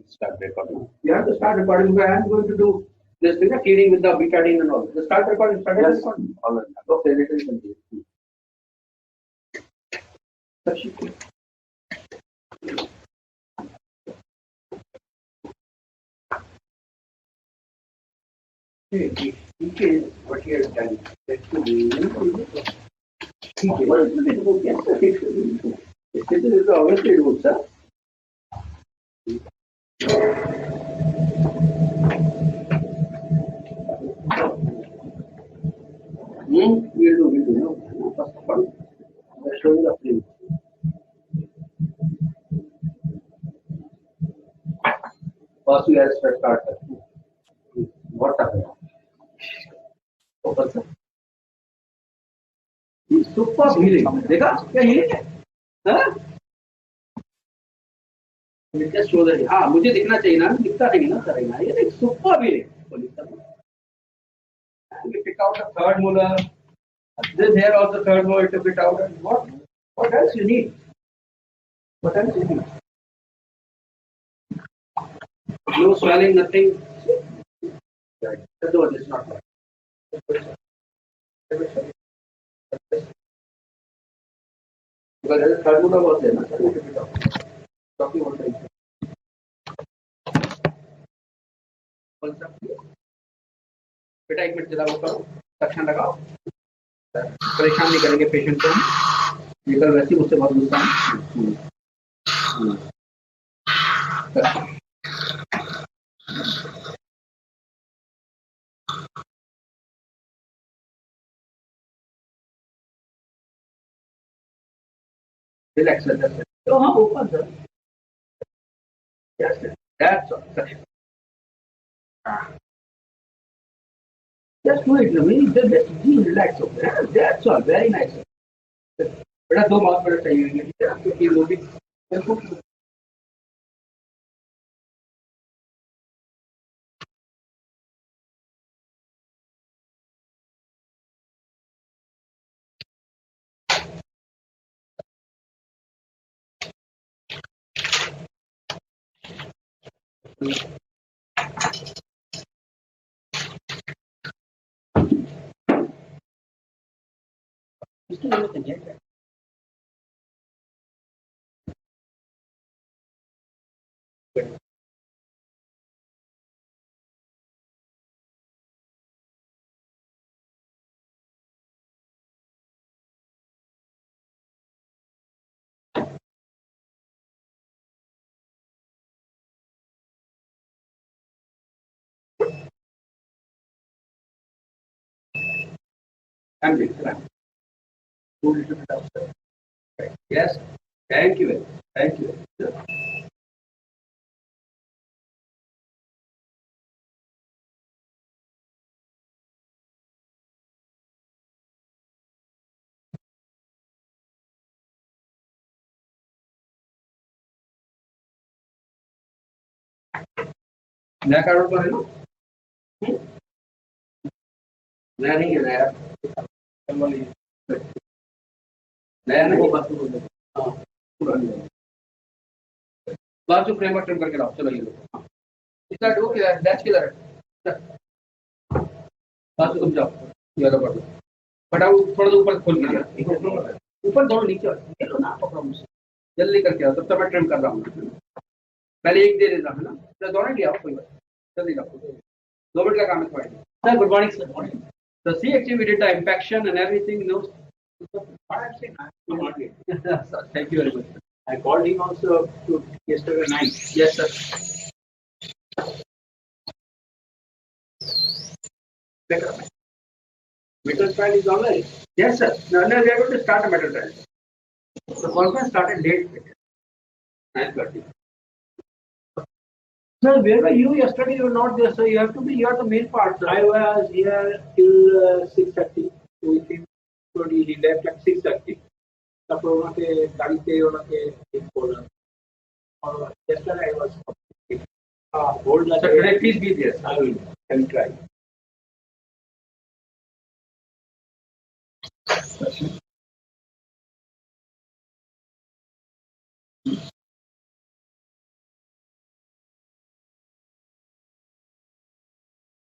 start recording. You have to start recording because I am going to do this thing, feeding with the betadine and all. The start recording, start Yes. recording. All right. Okay, let us continue. Okay, what you have done. That's to be. What is it? Yes, sir. It is obviously good, sir. We'll do. No, first of all, I'll show you the print. First, we have to start. What happened? Open, sir. Super healing देखा क्या healing है just show that हाँ मुझे दिखना चाहिए ना दिखता नहीं ना करेगा ये देख super healing we pick out the third molar this here also third molar to pick out and what else you need no swelling nothing right the door is not right because the third molar was there, na? Talking about it. बेटा एक minute जरा वो करो suction लगाओ परेशान नहीं करेंगे patient को ये कल वैसे मुझसे बहुत गुस्सा Relax, sir. So, हाँ open, sir. Yes, sir. That's all. Just do it. Just relax. Okay. That's all. Very nice. बेटा 2 मार्क्स पर चाहिए क्योंकि वो भी इसकी जरूरत नहीं है I'm good. Yes, thank you. Thank you. नया कार्ड पर है ना नया नहीं है नया नया नहीं हाँ बाद जो फ्रेमवर्क ट्रिम करके लाओ चलो ये लो इसका वो किधर डैश किधर है बाद तुम जाओ ये लो कर दो फटाओ थोड़ा ऊपर खोल के ऊपर दोनों नीचे ये लो ना पकड़ो मुझसे जल्दी करके आओ तब तक मैं ट्रिम कर रहा हूँ पहले एक दे देता है ना दोनों लिया कोई बात जल्दी रखो 2 मिनट का काम है थोड़ा sir good morning sir so see actually we did the impaction and everything no thank you very much I called him also to yesterday night yes sir metal trial is online yes sir no we are going to start a metal trial the conference started late 9:30 Sir, where were you yesterday? You were not there, sir. You have to be. You are the main part, sir. I was here till 6:30. We came. He left at 6:30. तापर उनके गाड़ी पे उनके एक बोला और yesterday I was. Hold that. Sir, today please be there. I will try.